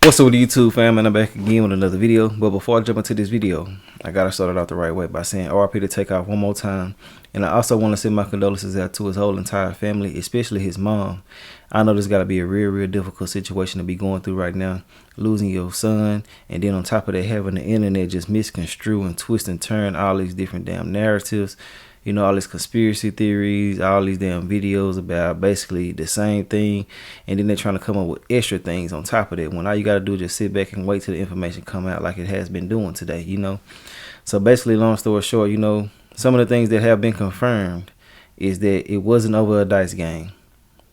What's up with YouTube fam, and I'm back again with another video. But before I jump into this video, I gotta start it out the right way by saying RIP to Takeoff one more time. And I also want to send my condolences out to his whole entire family, especially his mom. I know this gotta be a real difficult situation to be going through right now, losing your son, and then on top of that having the internet just misconstrue and twist and turn all these different damn narratives. You know, all these conspiracy theories, all these damn videos about basically the same thing. And then they're trying to come up with extra things on top of that, when all you got to do is just sit back and wait till the information come out like it has been doing today, you know. So basically, long story short, you know, some of the things that have been confirmed is that it wasn't over a dice game.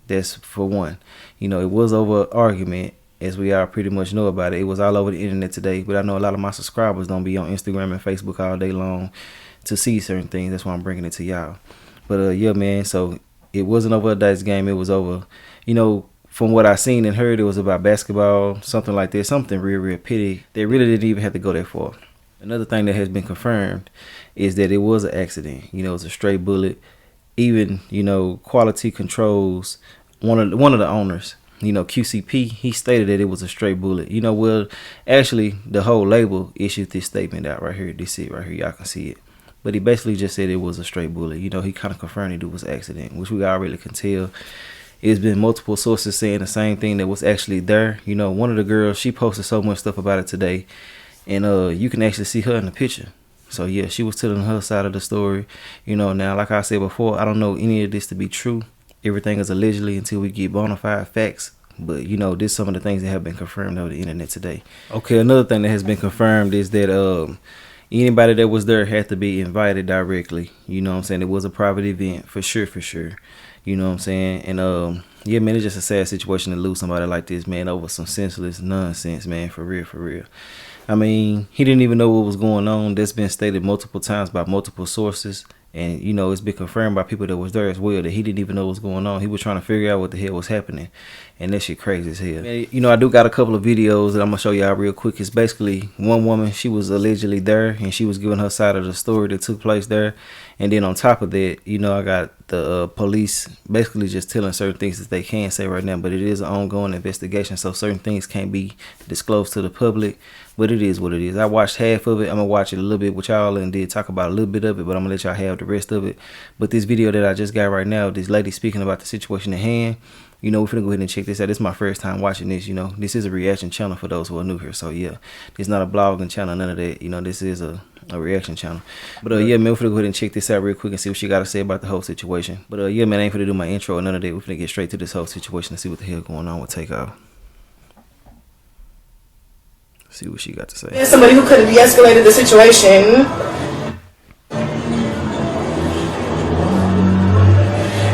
That's for one. You know, it was over an argument, as we all pretty much know about it. It was all over the internet today. But I know a lot of my subscribers don't be on Instagram and Facebook all day long to see certain things. That's why I'm bringing it to y'all. But yeah, man, so it wasn't over a dice game. It was over, you know, from what I seen and heard, it was about basketball, something like that, something real petty. They really didn't even have to go that far. Another thing that has been confirmed is that it was an accident. You know, it was a stray bullet. Even, you know, quality controls, one of the owners, you know, QCP, he stated that it was a stray bullet. You know, well, actually, the whole label issued this statement out right here. This it right here. Y'all can see it. But he basically just said it was a straight bullet. You know, he kind of confirmed it was an accident, which we already can tell. It's been multiple sources saying the same thing that was actually there. You know, one of the girls, she posted so much stuff about it today. And you can actually see her in the picture. So, yeah, she was telling her side of the story. You know, now, like I said before, I don't know any of this to be true. Everything is allegedly until we get bona fide facts. But, you know, this is some of the things that have been confirmed over the internet today. Okay, another thing that has been confirmed is that anybody that was there had to be invited directly. You know what I'm saying? It was a private event for sure. You know what I'm saying? And yeah, man, it's just a sad situation to lose somebody like this, man, over some senseless nonsense, man, for real. I mean, he didn't even know what was going on. That's been stated multiple times by multiple sources. And, you know, it's been confirmed by people that was there as well that he didn't even know what was going on. He was trying to figure out what the hell was happening. And that shit crazy as hell. Man, you know, I do got a couple of videos that I'm going to show y'all real quick. It's basically one woman, she was allegedly there, and she was giving her side of the story that took place there. And then on top of that, you know, I got the police basically just telling certain things that they can't say right now. But it is an ongoing investigation, so certain things can't be disclosed to the public. But it is what it is. I watched half of it. I'm going to watch it a little bit with y'all and did talk about a little bit of it, but I'm going to let y'all have the rest of it. But this video that I just got right now, this lady speaking about the situation at hand, you know, we're finna go ahead and check this out. This is my first time watching this, you know. This is a reaction channel for those who are new here. So, yeah, this is not a blogging channel, none of that. You know, this is a reaction channel. But, yeah, man, we're finna go ahead and check this out real quick and see what she got to say about the whole situation. But, yeah, man, I ain't finna do my intro or none of that. We're finna get straight to this whole situation and see what the hell going on with Takeoff. See what she got to say. There's somebody who could have de-escalated the situation.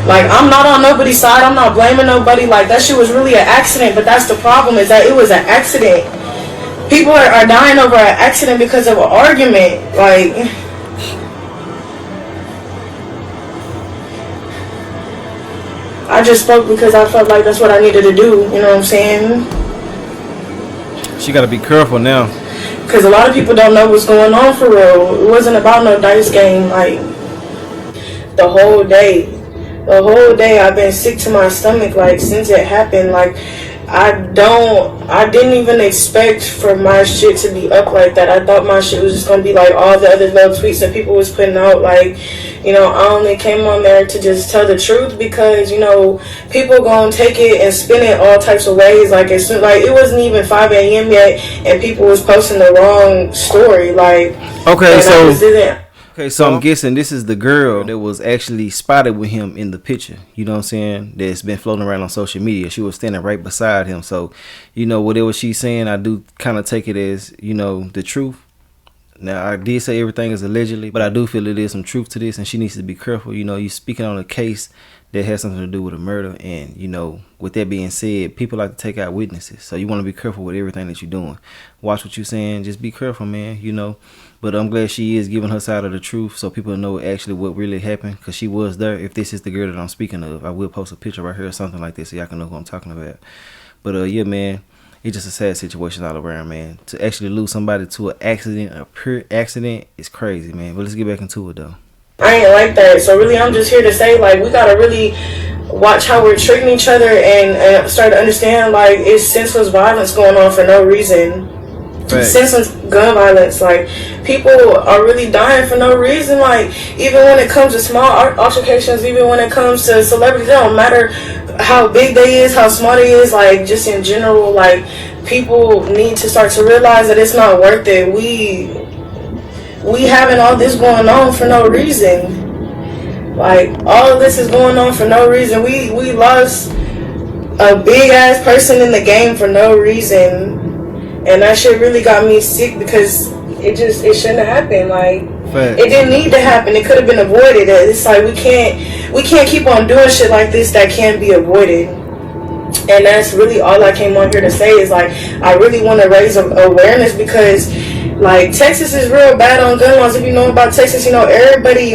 Like, I'm not on nobody's side. I'm not blaming nobody. Like, that shit was really an accident. But that's the problem, is that it was an accident. People are dying over an accident because of an argument. Like, I just spoke because I felt like that's what I needed to do. You know what I'm saying? She got to be careful now. Because a lot of people don't know what's going on for real. It wasn't about no dice game. Like, the whole day I've been sick to my stomach, like, since it happened. Like, I didn't even expect for my shit to be up like that. I thought my shit was just gonna be like all the other little tweets that people was putting out. Like, you know, I only came on there to just tell the truth because, you know, people gonna take it and spin it all types of ways. Like, it wasn't even 5 a.m. yet, and people was posting the wrong story. Like, okay, so I'm guessing this is the girl that was actually spotted with him in the picture. You know what I'm saying? That's been floating around on social media. She was standing right beside him. So, you know, whatever she's saying, I do kind of take it as, you know, the truth. Now, I did say everything is allegedly, but I do feel there is some truth to this, and she needs to be careful. You know, you're speaking on a case that has something to do with a murder, and, you know, with that being said, people like to take out witnesses. So you want to be careful with everything that you're doing. Watch what you're saying. Just be careful, man, you know. But I'm glad she is giving her side of the truth so people know actually what really happened, because she was there. If this is the girl that I'm speaking of, I will post a picture right here or something like this so y'all can know who I'm talking about. But, yeah, man, it's just a sad situation all around, man. To actually lose somebody to an accident, a pure accident, is crazy, man. But let's get back into it, though. I ain't like that. So really, I'm just here to say, like, we gotta really watch how we're treating each other, and start to understand like it's senseless violence going on for no reason. Facts. Senseless gun violence. Like, people are really dying for no reason. Like, even when it comes to small altercations, even when it comes to celebrities, it don't matter how big they is, how small they is. Like, just in general, like, people need to start to realize that it's not worth it. We having all this going on for no reason. Like, all of this is going on for no reason. We lost a big ass person in the game for no reason. And that shit really got me sick, because it shouldn't have happened. Like, Facts. it didn't need to happen. It could have been avoided. It's like we can't keep on doing shit like this that can't be avoided. And that's really all I came on here to say, is like, I really want to raise awareness, because like, Texas is real bad on gun laws. If you know about Texas, you know everybody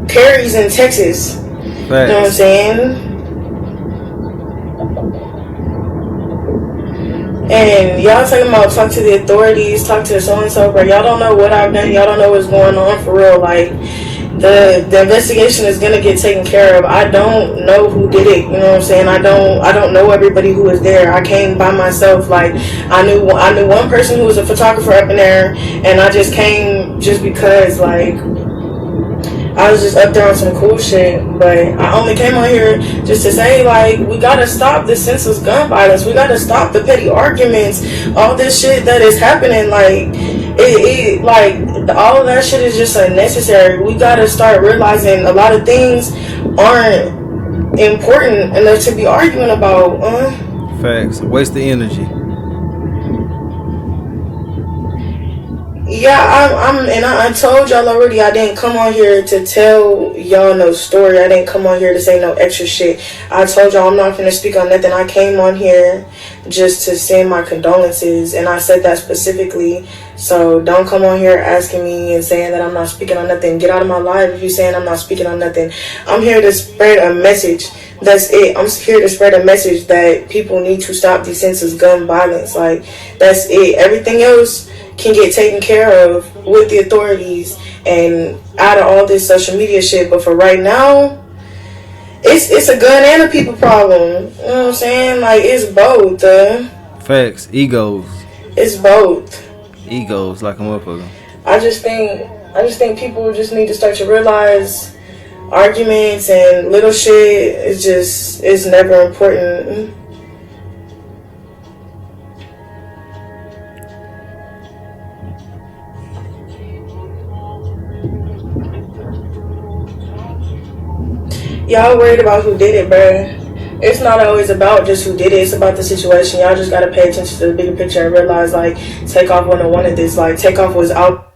carries in Texas. Facts. You know what I'm saying? And y'all talking about talk to the authorities, talk to so and so, but y'all don't know what I've done. Y'all don't know what's going on for real. Like, the investigation is gonna get taken care of. I don't know who did it. You know what I'm saying? I don't know everybody who was there. I came by myself. Like, I knew one person who was a photographer up in there, and I just came just because, like, I was just up there on some cool shit. But I only came on here just to say, like, we gotta stop the senseless gun violence. We gotta stop the petty arguments. All this shit that is happening, like, all of that shit is just unnecessary. We gotta start realizing a lot of things aren't important enough to be arguing about. Facts. Waste the energy. Yeah, I told y'all already, I didn't come on here to tell y'all no story. I didn't come on here to say no extra shit. I told y'all I'm not gonna speak on nothing. I came on here just to send my condolences, and I said that specifically. So don't come on here asking me and saying that I'm not speaking on nothing. Get out of my life if you're saying I'm not speaking on nothing. I'm here to spread a message. That's it. I'm here to spread a message that people need to stop the senseless gun violence. Like, that's it. Everything else can get taken care of with the authorities and out of all this social media shit. But for right now, it's a gun and a people problem. You know what I'm saying? Like, it's both. Facts. Egos. It's both. Egos like a motherfucker. I just think people just need to start to realize arguments and little shit is never important. Y'all worried about who did it, bruh. It's not always about just who did it. It's about the situation. Y'all just gotta pay attention to the bigger picture and realize, like, Takeoff wouldn't have wanted this. Like, Takeoff was out.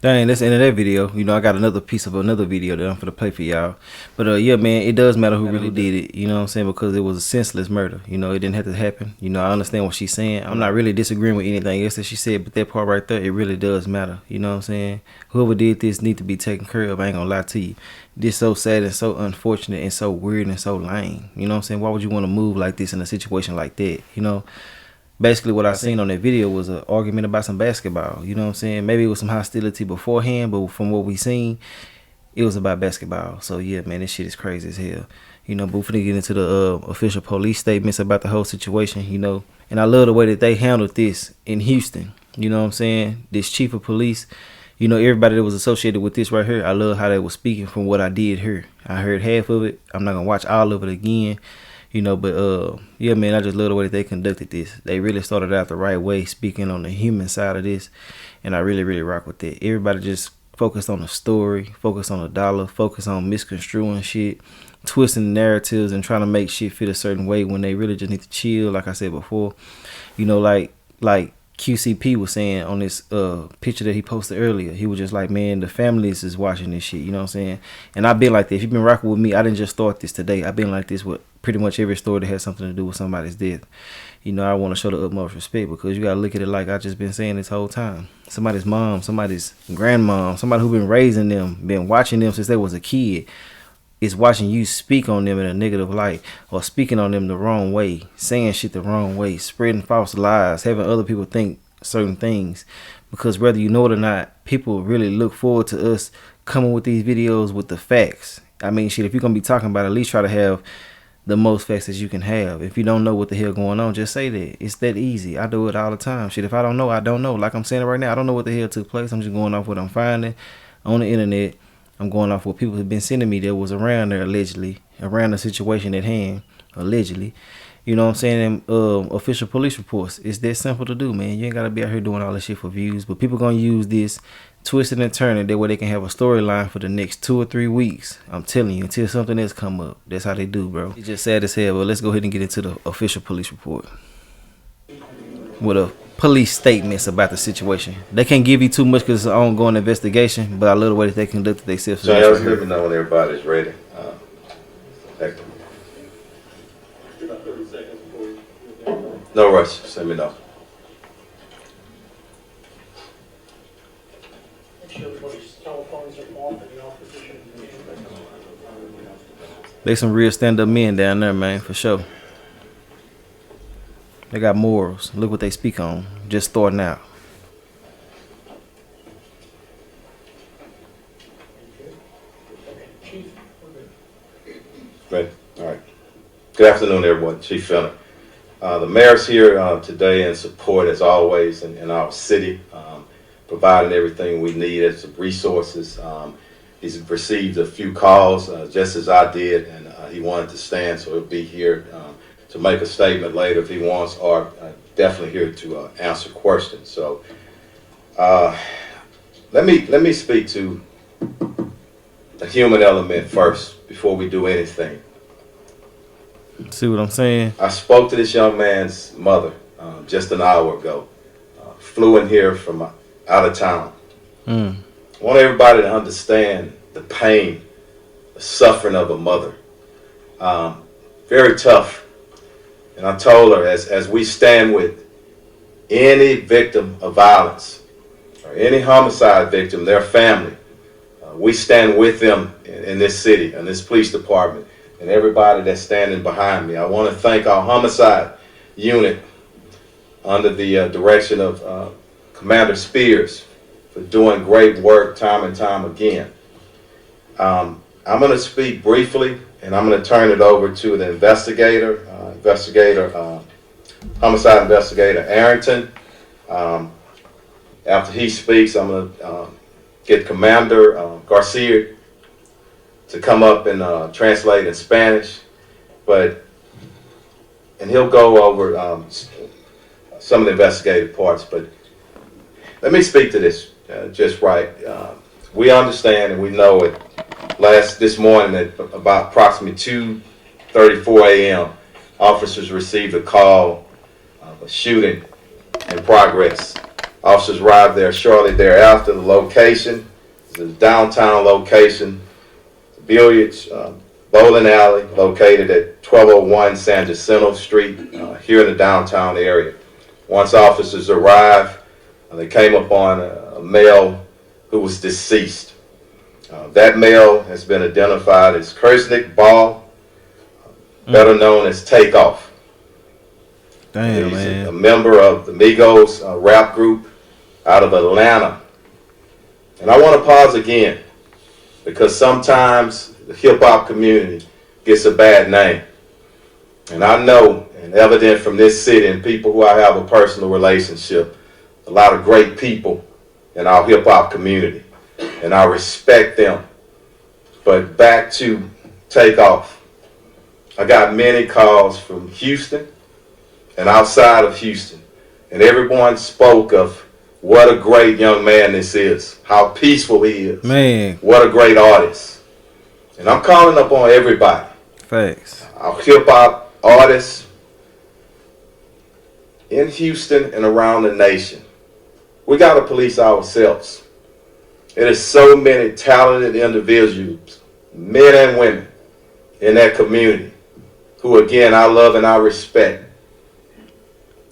Dang, that's the end of that video. You know, I got another piece of another video that I'm finna play for y'all. But yeah, man, it does matter who really did it. You know what I'm saying? Because it was a senseless murder. You know, it didn't have to happen. You know, I understand what she's saying. I'm not really disagreeing with anything else that she said, but that part right there, it really does matter. You know what I'm saying? Whoever did this need to be taken care of. I ain't gonna lie to you. This so sad and so unfortunate and so weird and so lame. You know what I'm saying? Why would you want to move like this in a situation like that? You know? Basically, what I seen on that video was an argument about some basketball. You know what I'm saying? Maybe it was some hostility beforehand, but from what we seen, it was about basketball. So, yeah, man, this shit is crazy as hell. You know, but we're finna get into the official police statements about the whole situation, you know. And I love the way that they handled this in Houston. You know what I'm saying? This chief of police, you know, everybody that was associated with this right here, I love how they was speaking from what I did hear. I heard half of it. I'm not going to watch all of it again. You know, but yeah, man, I just love the way that they conducted this. They really started out the right way, speaking on the human side of this, and I really, really rock with that. Everybody just focused on the story, focused on the dollar, focused on misconstruing shit, twisting narratives, and trying to make shit fit a certain way when they really just need to chill. Like I said before, you know, like QCP was saying on this picture that he posted earlier. He was just like, man, the families is watching this shit. You know what I'm saying? And I've been like that. If you've been rocking with me, I didn't just start this today. I've been like this with pretty much every story that has something to do with somebody's death. You know, I want to show the utmost respect, because you got to look at it like I just been saying this whole time. Somebody's mom, somebody's grandmom, somebody who been raising them, been watching them since they was a kid, is watching you speak on them in a negative light, or speaking on them the wrong way, saying shit the wrong way, spreading false lies, having other people think certain things. Because whether you know it or not, people really look forward to us coming with these videos with the facts I mean, shit, if you're gonna be talking about it, at least try to have the most facts that you can have. If you don't know what the hell going on, just say that. It's that easy. I do it all the time. Shit, if I don't know, I don't know. Like I'm saying it right now, I don't know what the hell took place. I'm just going off what I'm finding on the internet. I'm going off what people have been sending me that was around there allegedly, around the situation at hand, allegedly. You know what I'm saying? Official police reports. It's that simple to do, man. You ain't gotta be out here doing all this shit for views. But people gonna use this, twisting and turning, that way they can have a storyline for the next 2 or 3 weeks. I'm telling you, until something else come up. That's how they do, bro. It's just sad as hell. But let's go ahead and get into the official police report with a police statements about the situation. They can't give you too much because it's an ongoing investigation, but I love the way that they conducted themselves. So y'all let me know when everybody's ready. No rush. Just let me know. They some real stand-up men down there, man, for sure. They got morals. Look what they speak on. Just starting out. Great. All right. Good afternoon, everyone. Chief Fenner. The mayor's here today in support, as always, in our city, providing everything we need as resources. He's received a few calls, just as I did, and he wanted to stand, so he'll be here to make a statement later if he wants, or definitely here to answer questions. So let me speak to the human element first before we do anything. See what I'm saying? I spoke to this young man's mother just an hour ago. Flew in here from out of town. I want everybody to understand the pain, the suffering of a mother. Very tough. And I told her, as we stand with any victim of violence or any homicide victim, their family, we stand with them in this city, in this police department, and everybody that's standing behind me. I want to thank our homicide unit under the direction of Commander Spears for doing great work time and time again. I'm going to speak briefly, and I'm going to turn it over to the investigator, homicide investigator Arrington. After he speaks, I'm going to get Commander Garcia to come up and translate in Spanish, and he'll go over some of the investigative parts. But let me speak to this just right. We understand and we know it. This morning at about approximately 2:34 a.m., officers received a call of a shooting in progress. Officers arrived there shortly thereafter. The location is a downtown location. Billiards, bowling alley located at 1201 San Jacinto Street here in the downtown area. Once officers arrived, they came upon a male who was deceased. That male has been identified as Kersnick Ball, better known as Takeoff. Damn, He's man. a member of the Migos rap group out of Atlanta. And I want to pause again, because sometimes the hip-hop community gets a bad name. And I know, and evident from this city and people who I have a personal relationship, a lot of great people in our hip-hop community, and I respect them. But back to Takeoff. I got many calls from Houston and outside of Houston, and everyone spoke of what a great young man this is, how peaceful he is. Man. What a great artist. And I'm calling up on everybody. Facts. Our hip-hop artists in Houston and around the nation. We got to police ourselves. It is so many talented individuals, men and women, in that community who, again, I love and I respect.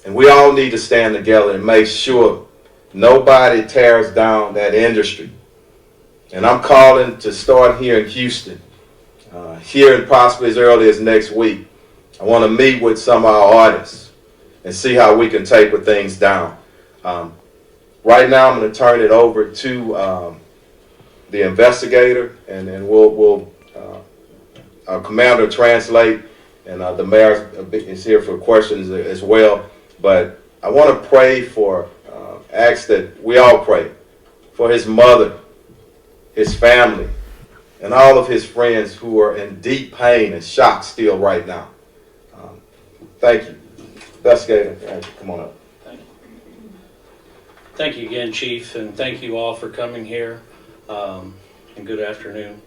And we all need to stand together and make sure nobody tears down that industry. And I'm calling to start here in Houston, here and possibly as early as next week. I want to meet with some of our artists and see how we can taper things down. Right now, I'm going to turn it over to the investigator, and then we'll commander translate, and the mayor is here for questions as well. But I want to pray for, ask that we all pray for his mother, his family, and all of his friends who are in deep pain and shock still right now. Thank you. Investigator, come on up. Thank you again, Chief, and thank you all for coming here, and good afternoon.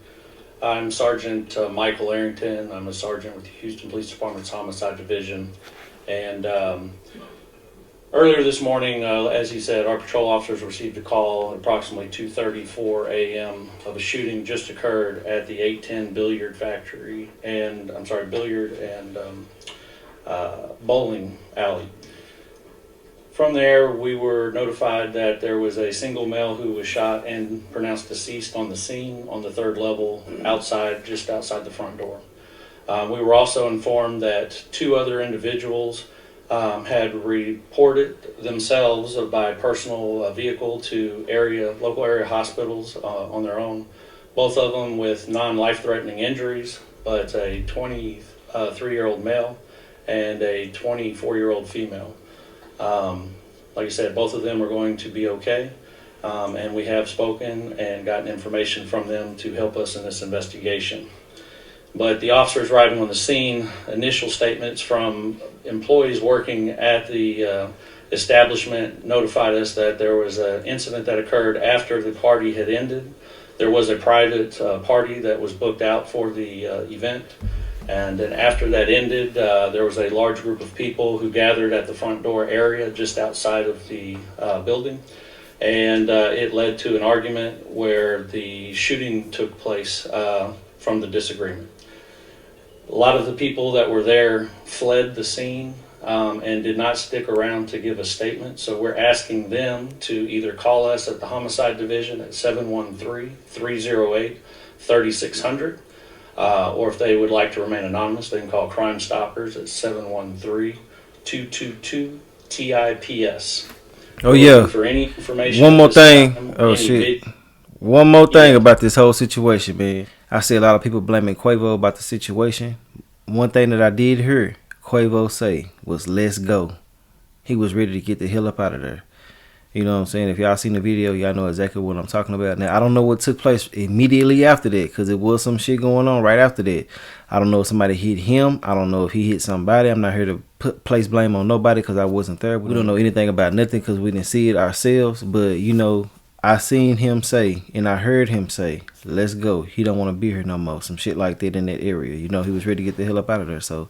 I'm Sergeant Michael Arrington. I'm a sergeant with the Houston Police Department's Homicide Division, and earlier this morning, as he said, our patrol officers received a call at approximately 2:34 a.m. of a shooting just occurred at the 810 billiard and bowling alley. From there, we were notified that there was a single male who was shot and pronounced deceased on the scene on the 3rd level just outside the front door. We were also informed that 2 other individuals had reported themselves by personal vehicle to local area hospitals on their own, both of them with non-life-threatening injuries, but a 23-year-old male and a 24-year-old female. Like I said, both of them are going to be okay, and we have spoken and gotten information from them to help us in this investigation. But the officers arriving on the scene, initial statements from employees working at the establishment notified us that there was an incident that occurred after the party had ended. There was a private party that was booked out for the event. And then after that ended, there was a large group of people who gathered at the front door area just outside of the building. And it led to an argument where the shooting took place from the disagreement. A lot of the people that were there fled the scene and did not stick around to give a statement. So we're asking them to either call us at the Homicide Division at 713-308-3600. Or if they would like to remain anonymous, they can call Crime Stoppers at 713-222-TIPS. Oh yeah. For any information. One more thing. One more thing Yeah. about this whole situation, man. I see a lot of people blaming Quavo about the situation. One thing that I did hear Quavo say was, "Let's go." He was ready to get the hell up out of there. You know what I'm saying? If y'all seen the video, y'all know exactly what I'm talking about. Now, I don't know what took place immediately after that, because it was some shit going on right after that. I don't know if somebody hit him. I don't know if he hit somebody. I'm not here to place blame on nobody because I wasn't there. We don't know anything about nothing because we didn't see it ourselves. But, you know, I seen him say, and I heard him say, "Let's go." He don't want to be here no more. Some shit like that in that area. You know, he was ready to get the hell up out of there. So,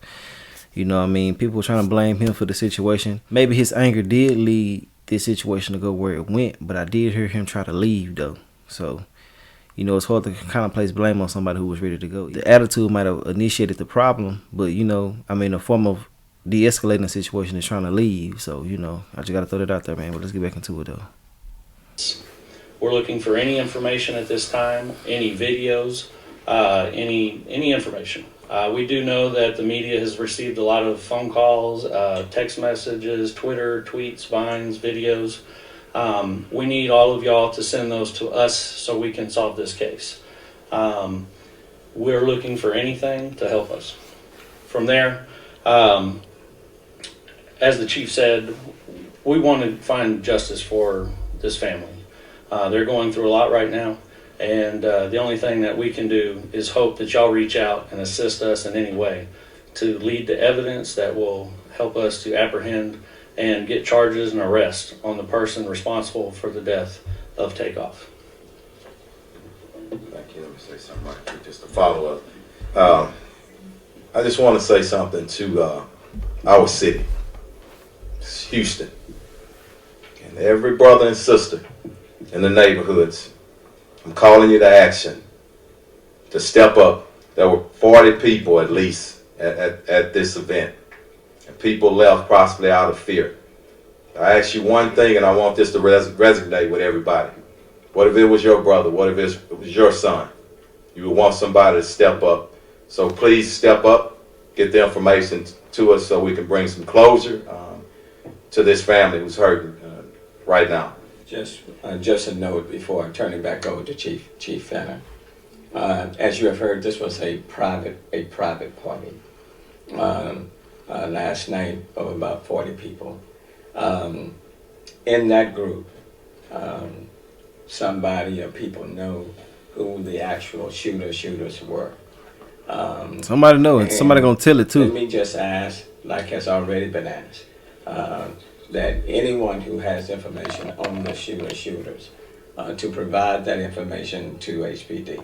you know what I mean? People were trying to blame him for the situation. Maybe his anger did lead this situation to go where it went, but I did hear him try to leave though. So, you know, it's hard to kind of place blame on somebody who was ready to go. The attitude might have initiated the problem, but you know, I mean, a form of de-escalating the situation is trying to leave. So, you know, I just gotta throw that out there, man. But let's get back into it though. We're looking for any information at this time, any videos, any information. We do know that the media has received a lot of phone calls, text messages, Twitter, tweets, vines, videos. We need all of y'all to send those to us so we can solve this case. We're looking for anything to help us. From there, as the chief said, we want to find justice for this family. They're going through a lot right now. And the only thing that we can do is hope that y'all reach out and assist us in any way to lead to evidence that will help us to apprehend and get charges and arrest on the person responsible for the death of Takeoff. Thank you. Let me say something right quick, just to follow up. I just want to say something to our city, it's Houston, and every brother and sister in the neighborhoods. I'm calling you to action, to step up. There were 40 people at least at this event, and people left possibly out of fear. I ask you one thing, and I want this to resonate with everybody. What if it was your brother? What if it was your son? You would want somebody to step up. So please step up, get the information to us so we can bring some closure to this family who's hurting right now. Just a note before turning back over to Chief Fenner. As you have heard, this was a private party. Last night of about 40 people. In that group, somebody or people know who the actual shooters were. Somebody know it. Somebody gonna tell it too. Let me just ask, like has already been asked, that anyone who has information on the shooters to provide that information to HPD,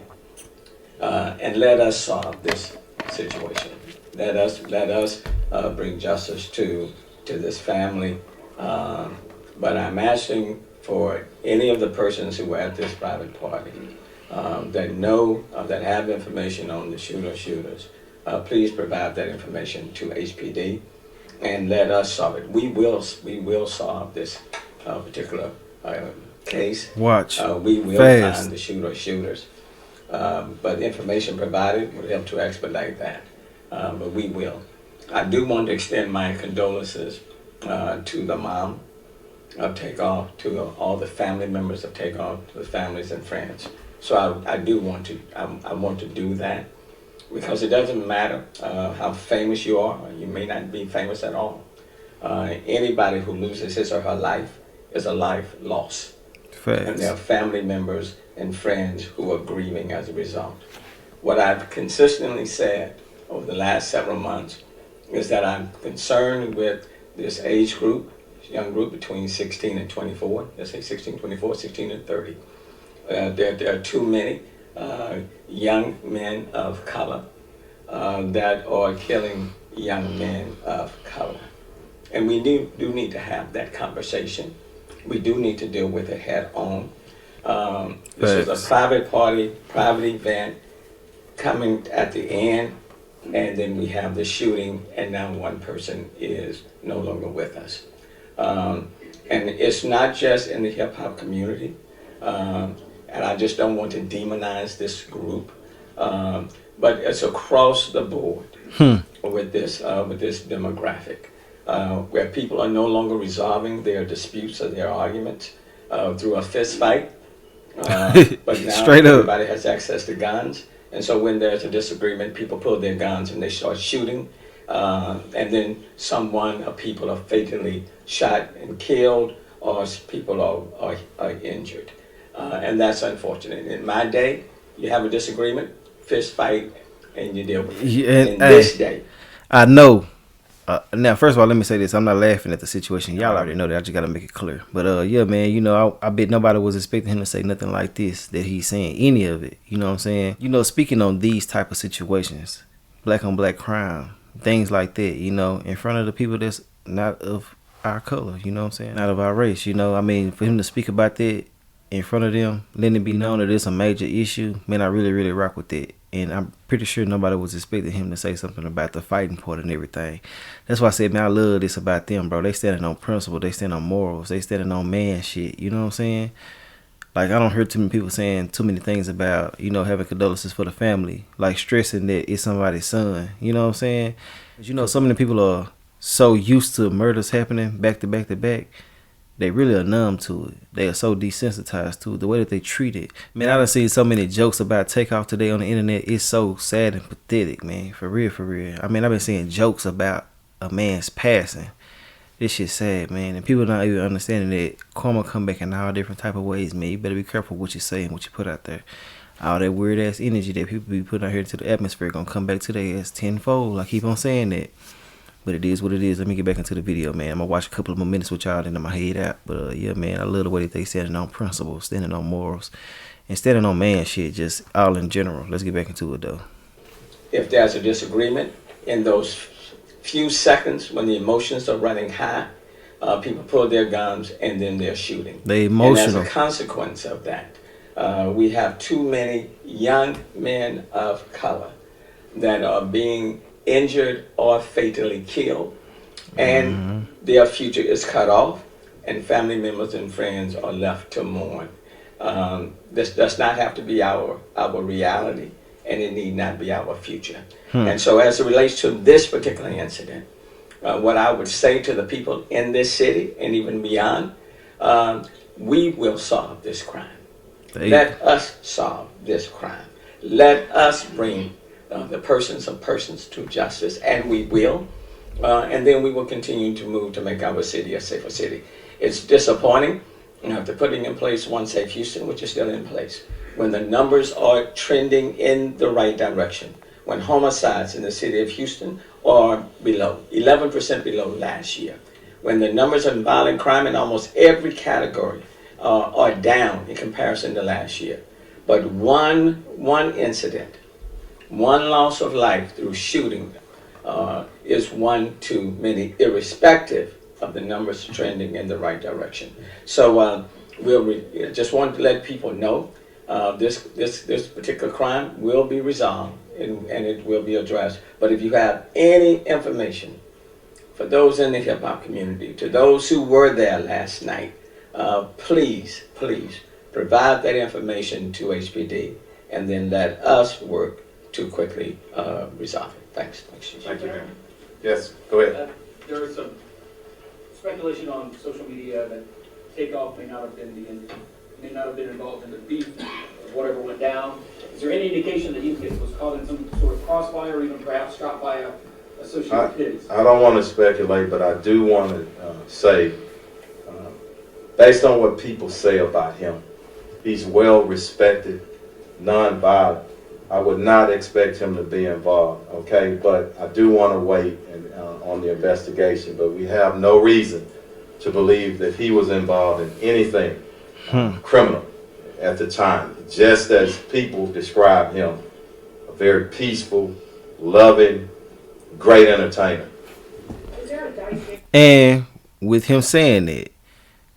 and let us solve this situation. Let us bring justice to this family. But I'm asking for any of the persons who were at this private party that know that have information on the shooters. Please provide that information to HPD and let us solve it. We will solve this particular case. Watch. We will Fast. find the shooters. But information provided will help to expedite that. But we will. I do want to extend my condolences to the mom of Takeoff, to all the family members of Takeoff, to the families and friends. So I do want to. I want to do that because it doesn't matter how famous you are. You may not be famous at all. Anybody who loses his or her life is a life lost. Facts. And there are family members and friends who are grieving as a result. What I've consistently said over the last several months is that I'm concerned with this age group, young group between 16 and 24, let's say 16, 24, 16 and 30. There are too many young men of color that are killing young men of color. And we do need to have that conversation. We do need to deal with it head on. This is a private party, private event coming at the end, and then we have the shooting, and now one person is no longer with us. And it's not just in the hip hop community, and I just don't want to demonize this group, but it's across the board with this demographic, where people are no longer resolving their disputes or their arguments through a fist fight. But now Straight up. everybody has access to guns, and so when there's a disagreement, people pull their guns and they start shooting, and then someone or people are fatally shot and killed, or people are injured, and that's unfortunate. In my day, you have a disagreement, fist fight, and you deal with it. Yeah, In this day, I know. Now, first of all, let me say this. I'm not laughing at the situation. Y'all already know that. I just got to make it clear. But, yeah, man, you know, I bet nobody was expecting him to say nothing like this, that he's saying any of it. You know what I'm saying? You know, speaking on these type of situations, black on black crime, things like that, you know, in front of the people that's not of our color, you know what I'm saying? Not of our race, you know. I mean, for him to speak about that in front of them, letting it be known that it's a major issue, man, I really, really rock with that. And I'm pretty sure nobody was expecting him to say something about the fighting part and everything. That's why I said, man, I love this about them, bro. They standing on principle. They standing on morals. They standing on man shit. You know what I'm saying? Like, I don't hear too many people saying too many things about, you know, having condolences for the family. Like, stressing that it's somebody's son. You know what I'm saying? But, you know, so many people are so used to murders happening back to back to back. They really are numb to it. They are so desensitized to it. The way that they treat it. Man, I done seen so many jokes about Takeoff today on the internet. It's so sad and pathetic, man. For real, for real. I mean, I've been seeing jokes about a man's passing. This shit's sad, man. And people not even understanding that karma come back in all different type of ways, man. You better be careful what you say and what you put out there. All that weird ass energy that people be putting out here to the atmosphere gonna come back to their ass tenfold. I keep on saying that. But it is what it is. Let me get back into the video, man. I'm going to watch a couple of more minutes with y'all, then I'm going to head out. But, yeah, man, I love the way that they standing on principles, standing on morals, and standing on man shit, just all in general. Let's get back into it, though. if there's a disagreement in those few seconds when the emotions are running high, people pull their guns and then they're shooting. They emotional. And as a consequence of that, we have too many young men of color that are being injured or fatally killed, and their future is cut off, and family members and friends are left to mourn. This does not have to be our reality, and it need not be our future. And so as it relates to this particular incident, what I would say to the people in this city and even beyond, we will solve this crime. Let us solve this crime. Let us bring the persons of persons to justice, and we will. And then we will continue to move to make our city a safer city. It's disappointing after putting in place One Safe Houston, which is still in place, when the numbers are trending in the right direction, when homicides in the city of Houston are below, 11% below last year, when the numbers of violent crime in almost every category are down in comparison to last year. But one incident, one loss of life through shooting is one too many, irrespective of the numbers trending in the right direction. So just want to let people know this particular crime will be resolved and it will be addressed. But if you have any information for those in the hip hop community, to those who were there last night, please provide that information to HPD and then let us work to quickly resolve it. Thanks. Thank you, Mayor. Yes, go ahead. There is some speculation on social media that Takeoff may not have been involved in the beef, or whatever went down. Is there any indication that he was caught in some sort of crossfire, or even perhaps shot by a associated kids? I don't want to speculate, but I do want to say, based on what people say about him, he's well respected, non-violent. I would not expect him to be involved, okay? But I do want to wait on the investigation, but we have no reason to believe that he was involved in anything criminal at the time, just as people describe him, a very peaceful, loving, great entertainer. And with him saying that,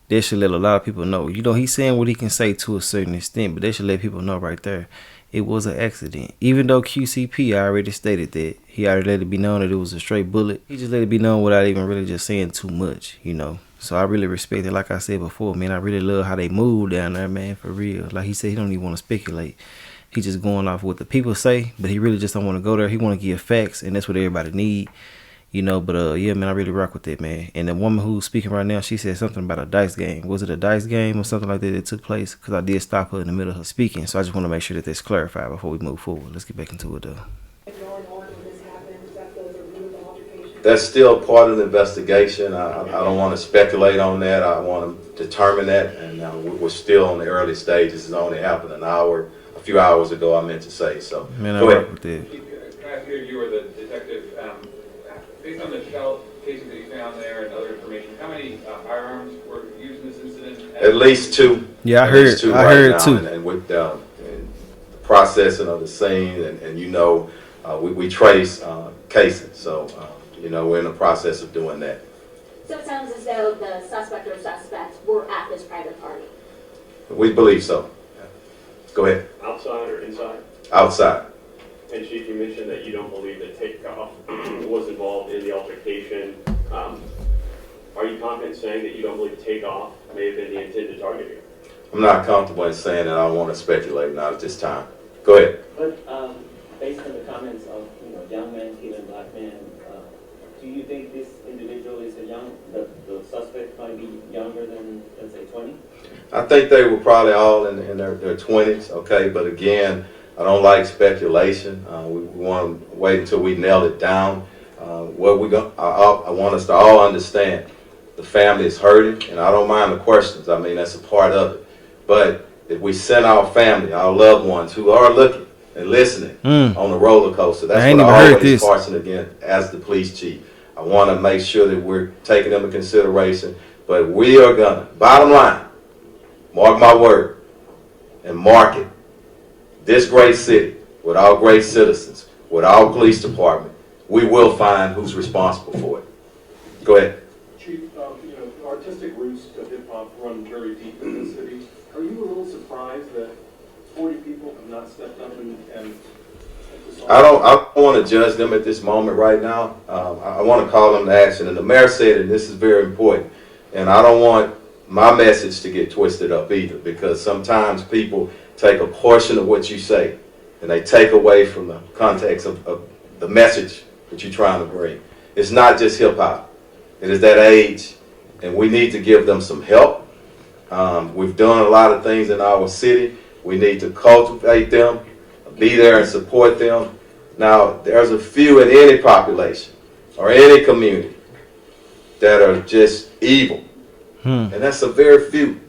they should let a lot of people know. You know, he's saying what he can say to a certain extent, but they should let people know right there it was an accident. Even though QCP already stated that, he already let it be known that it was a straight bullet. He just let it be known without even really just saying too much, you know. So I really respect it. Like I said before, man, I really love how they move down there, man, for real. Like he said, he don't even want to speculate. He just going off what the people say, but he really just don't want to go there. He want to give facts, and that's what everybody need. You know, but yeah, man, I really rock with it, man. And the woman who's speaking right now, she said something about a dice game. Was it a dice game or something like that took place? Because I did stop her in the middle of her speaking. So I just want to make sure that that's clarified before we move forward. Let's get back into it, though. That's still part of the investigation. I don't want to speculate on that. I want to determine that, and we're still in the early stages. It's only happened a few hours ago, I meant to say. So, man, go I ahead. rock with that. Can I hear you or the detective? Based on the shell casing that you found there and other information, how many firearms were used in this incident? At least two. Yeah, I heard two. And with the processing of the scene, and you know, we trace cases. So, you know, we're in the process of doing that. So it sounds as though the suspect or suspects were at this private party. We believe so. Go ahead. Outside or inside? Outside. And Chief, you mentioned that you don't believe that Takeoff was involved in the altercation. Are you confident saying that you don't believe Takeoff may have been the intended target here? I'm not comfortable in saying that. I don't want to speculate, not at this time. Go ahead. But based on the comments of young men killing black men, do you think this individual is the suspect might be younger than, let's say, 20? I think they were probably all in their 20s, okay? But again, I don't like speculation. We want to wait until we nail it down. I want us to all understand the family is hurting, and I don't mind the questions. I mean, that's a part of it. But if we send our family, our loved ones who are looking and listening on the roller coaster, that's what I always caution again as the police chief. I want to make sure that we're taking them into consideration. But we are going to, bottom line, mark my word, and mark it. This great city, with our great citizens, with our police department, we will find who's responsible for it. Go ahead. Chief, artistic roots of hip hop run very deep in the city. Are you a little surprised that 40 people have not stepped up and I don't want to judge them at this moment right now. I want to call them to action. And the mayor said, and this is very important, and I don't want my message to get twisted up either, because sometimes people take a portion of what you say and they take away from the context of the message that you're trying to bring. It's not just hip hop. It is that age, and we need to give them some help. We've done a lot of things in our city. We need to cultivate them, be there and support them. Now, there's a few in any population or any community that are just evil. And that's a very few.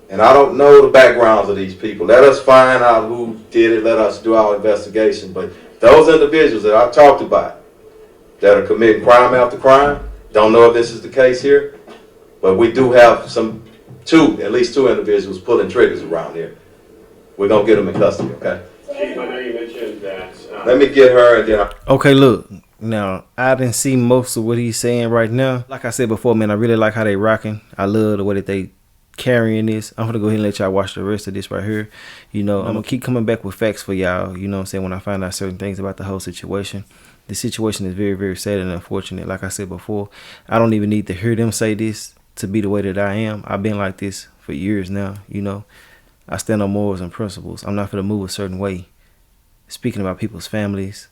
And I don't know the backgrounds of these people. Let us find out who did it. Let us do our investigation. But those individuals that I talked about that are committing crime after crime, don't know if this is the case here, but we do have at least two individuals pulling triggers around here. We're going to get them in custody, okay? Chief, I know you mentioned that. Let me get her and then Okay, look. Now, I didn't see most of what he's saying right now. Like I said before, man, I really like how they rocking. I love the way that they carrying this. I'm gonna go ahead and let y'all watch the rest of this right here. You know, I'm gonna keep coming back with facts for y'all, you know what I'm saying, when I find out certain things about the whole situation. The situation is very, very sad and unfortunate. Like I said before, I don't even need to hear them say this to be the way that I am. I've been like this for years now, you know. I stand on morals and principles. I'm not gonna move a certain way. Speaking about people's families,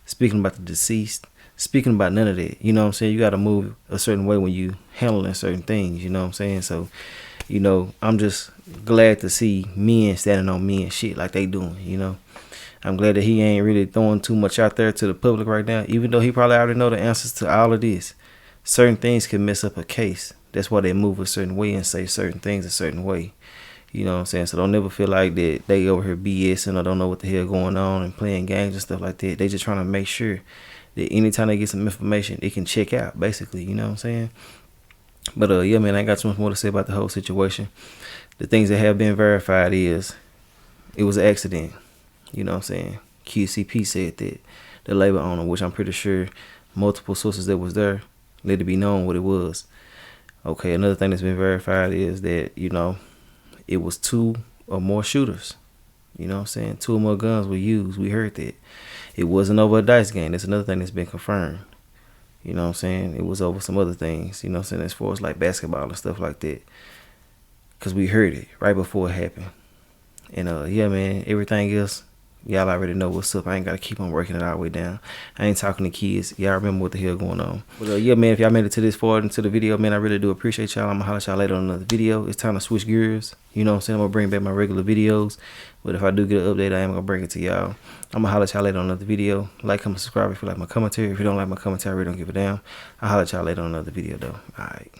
speaking about the deceased, speaking about none of that. You know what I'm saying? You got to move a certain way when you handling certain things. You know what I'm saying? So, you know, I'm just glad to see men standing on men shit like they doing, you know. I'm glad that he ain't really throwing too much out there to the public right now, even though he probably already know the answers to all of this. Certain things can mess up a case. That's why they move a certain way and say certain things a certain way. You know what I'm saying? So don't never feel like that they over here BSing or don't know what the hell going on and playing games and stuff like that. They just trying to make sure that anytime they get some information, it can check out, basically. You know what I'm saying? But yeah, man, I ain't got too much more to say about the whole situation. The things that have been verified is it was an accident. You know what I'm saying? QCP said that. The labor owner, which I'm pretty sure multiple sources that was there, let it be known what it was. Okay, another thing that's been verified is that, you know, it was 2 or more shooters. You know what I'm saying? 2 or more guns were used. We heard that. It wasn't over a dice game. That's another thing that's been confirmed. You know what I'm saying? It was over some other things, you know what I'm saying, as far as like basketball and stuff like that. Because we heard it right before it happened. And yeah, man, everything else, y'all already know what's up. I ain't got to keep on working it all the way down. I ain't talking to kids. Y'all remember what the hell going on. But yeah, man, if y'all made it to this far into the video, man, I really do appreciate y'all. I'm going to holler at y'all later on another video. It's time to switch gears. You know what I'm saying? I'm going to bring back my regular videos. But if I do get an update, I am going to bring it to y'all. I'm going to holler at y'all later on another video. Like, comment, subscribe if you like my commentary. If you don't like my commentary, I really don't give a damn. I'll holler at y'all later on another video, though. All right.